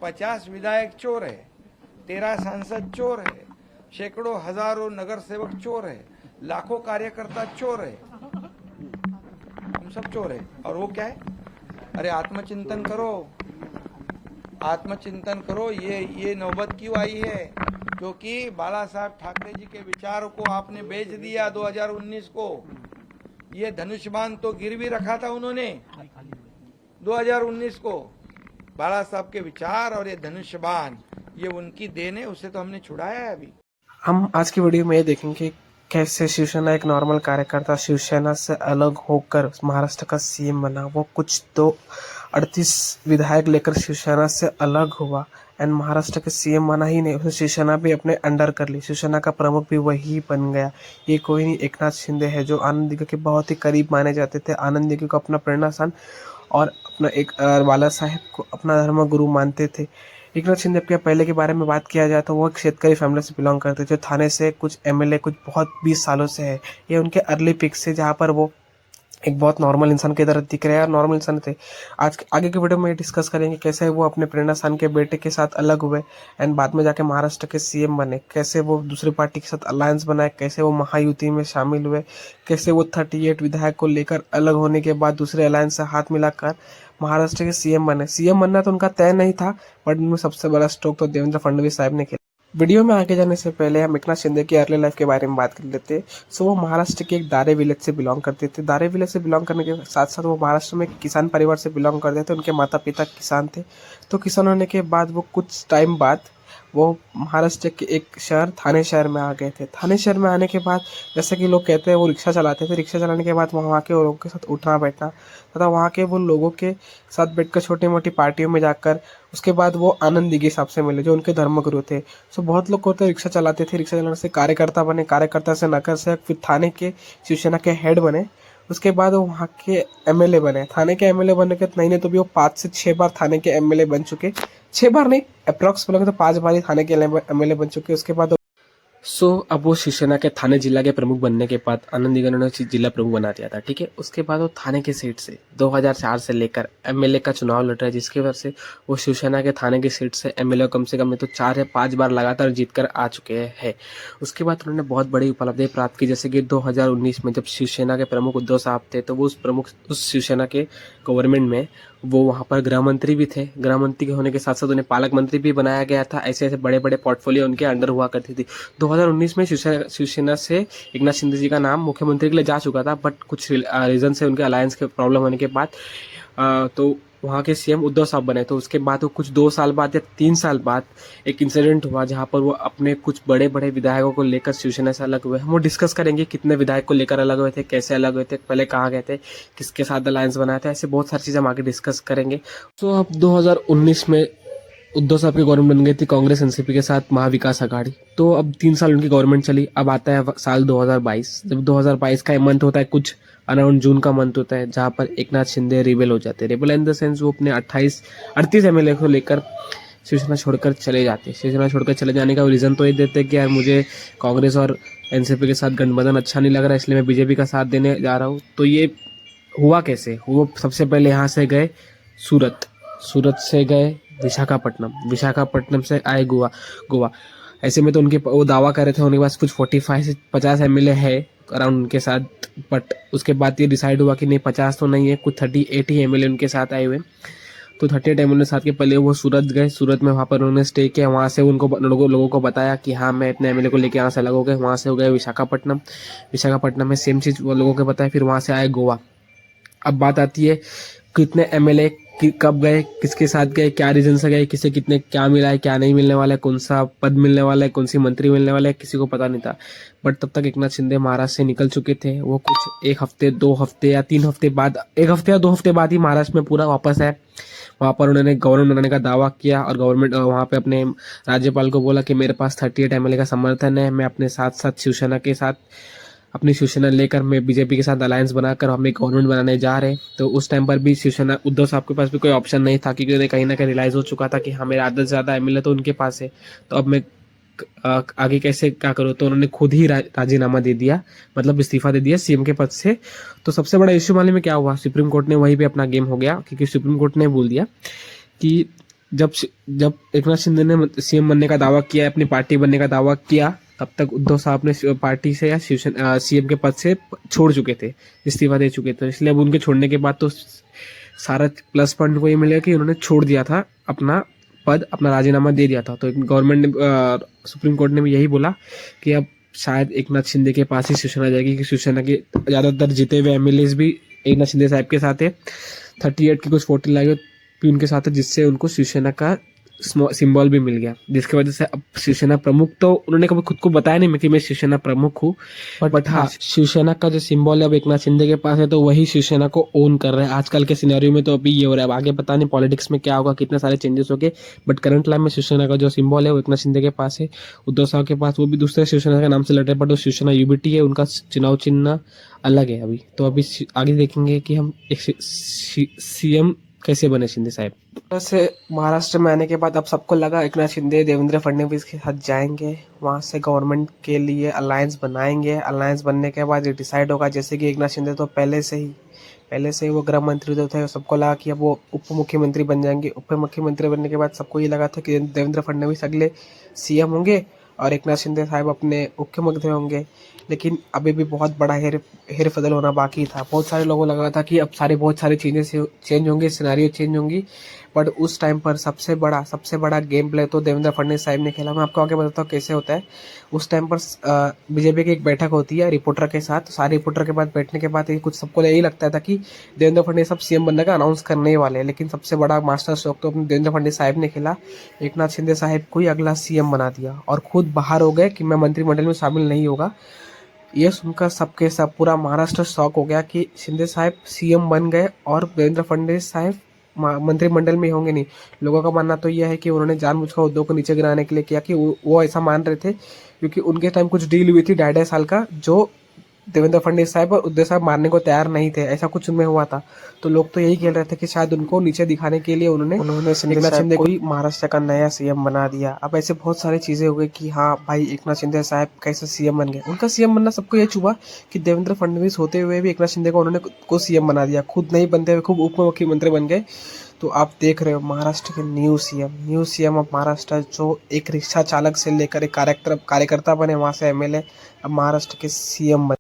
50 विधायक चोर है, 13 सांसद चोर है, सैकड़ों हजारों नगर सेवक चोर है, लाखों कार्यकर्ता चोर है, हम सब चोर है। और वो क्या है? अरे आत्मचिंतन करो, आत्मचिंतन करो। ये नौबत क्यों आई है? क्योंकि बाला साहब ठाकरे जी के विचारों को आपने बेच दिया 2019 को। ये धनुष्यबाण तो गिरवी रखा था उन्होंने 2019 को। बाला साहब के विचार और ये धनुष्यबाण, ये उनकी देन है, उससे तो हमने छुड़ाया है अभी। हम आज की वीडियो में ये देखेंगे कैसे शिवसेना एक नॉर्मल कार्यकर्ता शिवसेना से अलग होकर महाराष्ट्र का सीएम बना। वो कुछ तो 38 विधायक लेकर शिवसेना से अलग हुआ एंड महाराष्ट्र के सीएम बना ही नहीं, उसने शिवसेना भी अपने अंडर कर ली। शिवसेना का प्रमुख भी वही बन गया। ये कोई नहीं, एकनाथ शिंदे है, जो आनंद दिघे के बहुत ही करीब माने जाते थे। आनंद दिघे को अपना प्रेरणा स्थान और अपना एक बाला साहेब को अपना धर्म गुरु मानते थे। एकनाथ शिंदे के पहले के बारे में बात किया जाए तो वो एक शेतकरी फैमिली से बिलोंग करते थे, जो थाने से कुछ एमएलए कुछ बहुत 20 सालों से है। ये उनके अर्ली पिक्स से, जहाँ पर वो एक बहुत नॉर्मल इंसान की तरह दिख रहे हैं और नॉर्मल इंसान थे। आज आगे के वीडियो में डिस्कस करेंगे कैसे वो अपने प्रेरणा स्थान के बेटे के साथ अलग हुए एंड बाद में जाके महाराष्ट्र के सीएम बने, कैसे वो दूसरी पार्टी के साथ अलायंस बनाए, कैसे वो महायुति में शामिल हुए, कैसे वो 38 विधायक को लेकर अलग होने के बाद दूसरे अलायंस से हाथ मिलाकर महाराष्ट्र के सीएम बने। सीएम बनना तो उनका तय नहीं था, बट उनमें सबसे बड़ा स्ट्रोक तो देवेंद्र फडणवीस साहब ने किया। वीडियो में आगे जाने से पहले हम एकनाथ शिंदे की अर्ली लाइफ के बारे में बात कर लेते हैं। सो वो महाराष्ट्र के एक दारे विलेज से बिलोंग करते थे। दारे विलेज से बिलोंग करने के साथ साथ वो महाराष्ट्र में किसान परिवार से बिलोंग करते थे। उनके माता पिता किसान थे। तो किसान होने के बाद वो कुछ टाइम बाद वो महाराष्ट्र के एक शहर थाने शहर में आ गए थे। थाने शहर में आने के बाद जैसे कि लोग कहते हैं वो रिक्शा चलाते थे। रिक्शा चलाने के बाद वहाँ के लोगों के साथ उठना बैठना तथा वहाँ के वो लोगों के साथ बैठकर छोटी मोटी पार्टियों में जाकर उसके बाद वो आनंद दिघे साहब से मिले, जो उनके धर्मगुरु थे। सो बहुत लोग होते रिक्शा चलाते थे, रिक्शा चलाने से कार्यकर्ता बने, कार्यकर्ता से नगर से फिर थाने के शिवसेना के हेड बने। उसके बाद वो वहाँ के एमएलए बने। थाने के एमएलए बनने के नहीं तो भी वो 5 से 6 बार थाने के एमएलए बन चुके। 6 बार नहीं, अप्रॉक्स बोलोगे तो 5 बार ही थाने के एमएलए बन चुके। उसके बाद अब वो शिवसेना के थाने जिला के प्रमुख बनने के बाद आनंद दिघे ने जिला प्रमुख बना दिया था, ठीक है। उसके बाद वो थाने के सीट से 2004 से लेकर एमएलए का चुनाव लड़ रहा है, जिसकी वजह से वो शिवसेना के थाने की सीट से एमएलए कम से कम तो 4 या 5 बार लगातार जीतकर आ चुके हैं। उसके बाद उन्होंने बहुत बड़ी उपलब्धि प्राप्त की, जैसे कि 2019 में जब शिवसेना के प्रमुख उद्धव साहब थे, तो वो उस शिवसेना के गवर्नमेंट में वो वहाँ पर गृह मंत्री भी थे। गृह मंत्री के होने के साथ साथ उन्हें पालक मंत्री भी बनाया गया था। ऐसे ऐसे बड़े बड़े पोर्टफोलियो उनके अंडर हुआ करती थी। 2019 में शिवसेना से एकनाथ शिंदे जी का नाम मुख्यमंत्री के लिए जा चुका था, बट कुछ रीजन से उनके अलायंस के प्रॉब्लम होने के बाद तो वहाँ के सीएम उद्धव साहब बने। तो उसके बाद वो कुछ 2 साल बाद या 3 साल बाद एक इंसिडेंट हुआ, जहाँ पर वो अपने कुछ बड़े बड़े विधायकों को लेकर शिवसेना से अलग हुए। हम वो डिस्कस करेंगे कितने विधायक को लेकर अलग हुए थे, कैसे अलग हुए थे, पहले कहाँ गए थे, किसके साथ अलायंस बनाए थे, ऐसे बहुत सारी चीज़ें हम आगे डिस्कस करेंगे। तो अब 2019 में उद्धव साहब की गवर्नमेंट बन गई थी कांग्रेस एनसीपी के साथ महाविकास आघाड़ी। तो अब 3 साल उनकी गवर्नमेंट चली। अब आता है साल 2022। जब 2022 का मंथ होता है, कुछ अराउंड जून का मंथ होता है, जहाँ पर एकनाथ शिंदे रिबेल हो जाते हैं। रिबेल इन द सेंस वो अपने 38 एमएलए को लेकर शिवसेना छोड़कर चले जाते हैं। शिवसेना छोड़कर चले जाने का रीज़न तो ये देते हैं कि यार मुझे कांग्रेस और एनसीपी के साथ गठबंधन अच्छा नहीं लग रहा है, इसलिए मैं बीजेपी का साथ देने जा रहा हूँ। तो ये हुआ कैसे? वो सबसे पहले यहाँ से गए सूरत से गए विशाखापट्टनम से आए गोवा। ऐसे में तो उनके वो दावा कर रहे थे उनके पास कुछ 45 से 50 एमएलए है अराउंड उनके साथ, बट उसके बाद ये डिसाइड हुआ कि नहीं 50 तो नहीं है, कुछ 38 ही एमएलए उनके साथ आए हुए। तो 38 एमएलए साथ के पहले वो सूरत गए। सूरत में वहाँ पर उन्होंने स्टे किया। वहाँ से उनको लोगों को बताया कि हाँ मैं अपने एमएलए को लेकर यहाँ से अलग हो गए। वहाँ से हो गए विशाखापट्टनम में सेम चीज़ वो लोगों को बताया। फिर वहाँ से आए गोवा। अब बात आती है कितने एमएलए कब गए, किसके साथ गए, क्या रीजन से गए, किसे कितने क्या मिला है, क्या नहीं मिलने वाला है, कौन सा पद मिलने वाला है, कौन सी मंत्री मिलने वाला है, किसी को पता नहीं था। बट तब तक एकनाथ शिंदे महाराष्ट्र से निकल चुके थे। वो कुछ 1 हफ्ते 2 हफ्ते या 3 हफ्ते बाद, 1 हफ्ते या 2 हफ्ते बाद ही महाराष्ट्र में पूरा वापस आए। वहाँ पर उन्होंने गवर्नमेंट बनाने का दावा किया और गवर्नमेंट वहाँ पे अपने राज्यपाल को बोला कि मेरे पास 38 एमएलए का समर्थन है, मैं अपने साथ साथ शिवसेना के साथ अपनी शिवसेना लेकर मैं बीजेपी के साथ अलायंस बनाकर हम एक गवर्नमेंट बनाने जा रहे हैं। तो उस टाइम पर भी शिवसेना उद्धव साहब के पास भी कोई ऑप्शन नहीं था, क्योंकि उन्हें कहीं ना कहीं रियलाइज हो चुका था कि हाँ मेरे आधे से ज़्यादा एमएलए तो उनके पास है, तो अब मैं आगे कैसे क्या करूँ। तो उन्होंने खुद ही राजीनामा दे दिया, मतलब इस्तीफा दे दिया सीएम के पद से। तो सबसे बड़ा इश्यू मालूम में क्या हुआ? सुप्रीम कोर्ट ने वहीं पर अपना गेम हो गया, क्योंकि सुप्रीम कोर्ट ने बोल दिया कि जब जब एकनाथ शिंदे ने सीएम बनने का दावा किया, अपनी पार्टी बनने का दावा किया, तब तक उद्धव साहब ने पार्टी से या शिवसेना सीएम के पद से छोड़ चुके थे, इस्तीफा दे चुके थे। इसलिए अब उनके छोड़ने के बाद तो सारा प्लस पॉइंट को ये मिलेगा कि उन्होंने छोड़ दिया था अपना पद, अपना राजीनामा दे दिया था। तो गवर्नमेंट ने, सुप्रीम कोर्ट ने भी यही बोला कि अब शायद एकनाथ शिंदे के पास ही शिवसेना जाएगी, कि शिवसेना के ज़्यादातर जीते हुए एमएलएज भी एकनाथ शिंदे साहब के साथ है। 38 की कुछ वोटिंग लाई भी उनके साथ है, जिससे उनको शिवसेना का सिंबल भी मिल गया, जिसकी वजह से अब शिवसेना प्रमुख, तो उन्होंने कभी खुद को बताया नहीं कि मैं शिवसेना प्रमुख हूँ, बट हाँ, शिवसेना का जो सिंबल है अब एकनाथ शिंदे के पास है, तो वही शिवसेना को ओन कर रहे हैं आजकल के सिनेरियो में। तो अभी ये हो रहा है, अब आगे पता नहीं पॉलिटिक्स में क्या होगा, कितने सारे चेंजेस हो गए, बट करंट लाइफ में शिवसेना का जो सिंबल है वो एकनाथ शिंदे के पास है। उद्धव साहब के पास, वो भी दूसरे शिवसेना के नाम से लड़ रहे, बट वो शिवसेना यूबीटी है, उनका चुनाव चिन्ह अलग है अभी। तो अभी आगे देखेंगे कि हम एक सीएम कैसे बने शिंदे साहब। वैसे महाराष्ट्र में आने के बाद अब सबको लगा एकनाथ शिंदे देवेंद्र फडणवीस के साथ जाएंगे, वहाँ से गवर्नमेंट के लिए अलायंस बनाएंगे। अलायंस बनने के बाद ये डिसाइड होगा, जैसे कि एकनाथ शिंदे तो पहले से ही वो गृह मंत्री तो थे, सबको लगा कि अब वो उप मुख्यमंत्री बन जाएंगे। उप मुख्यमंत्री बनने के बाद सबको ये लगा था कि देवेंद्र फडणवीस अगले सीएम होंगे और एकनाथ शिंदे साहब अपने मुख्यमंत्री होंगे। लेकिन अभी भी बहुत बड़ा हेर बदल होना बाकी था। बहुत सारे लोगों को लगा था कि अब बहुत सारी चीज़ें चेंज होंगी, सिनेरियो चेंज होंगी, बट उस टाइम पर सबसे बड़ा गेम प्ले तो देवेंद्र फडणवीस साहब ने खेला। मैं आपको आगे बताता हूँ कैसे होता है। उस टाइम पर बीजेपी की एक बैठक होती है रिपोर्टर के साथ। सारे रिपोर्टर के बाद बैठने के बाद कुछ सबको यही लगता था कि देवेंद्र फडणवीस अब सीएम बनने का अनाउंस करने ही वाले हैं, लेकिन सबसे बड़ा मास्टर स्ट्रोक तो अपने देवेंद्र फडणवीस साहब ने खेला। एकनाथ शिंदे साहब को ही अगला सीएम बना दिया और खुद बाहर हो गए कि मैं मंत्रिमंडल में शामिल नहीं होगा। ये सुनकर सबके सब पूरा महाराष्ट्र शॉक हो गया कि शिंदे साहब सीएम बन गए और देवेंद्र फडणवीस साहब मंत्रिमंडल में होंगे नहीं। लोगों का मानना तो यह है कि उन्होंने जानबूझकर उद्धव को नीचे गिराने के लिए किया, कि वो ऐसा मान रहे थे क्योंकि उनके टाइम कुछ डील हुई थी 2.5 साल का, जो देवेंद्र फडणवीस साहब और उद्धव साहब मारने को तैयार नहीं थे, ऐसा कुछ उनमें हुआ था। तो लोग तो यही खेल रहे थे कि शायद उनको नीचे दिखाने के लिए उन्होंने शिंदे को ही महाराष्ट्र का नया सीएम बना दिया। अब ऐसे बहुत सारी चीजें हो गई कि हाँ भाई एकनाथ शिंदे साहब कैसे सीएम बन गए। उनका सीएम बनना सबको ये चुभा कि देवेंद्र फडणवीस होते हुए भी एकनाथ शिंदे को उन्होंने को सीएम बना दिया, खुद नहीं बनते हुए खूब उप मुख्यमंत्री बन गए। तो आप देख रहे हो महाराष्ट्र के न्यू सीएम ऑफ महाराष्ट्र, जो एक रिक्शा चालक से लेकर एक कार्यकर्ता बने, वहां से एमएलए, अब महाराष्ट्र के सीएम बने।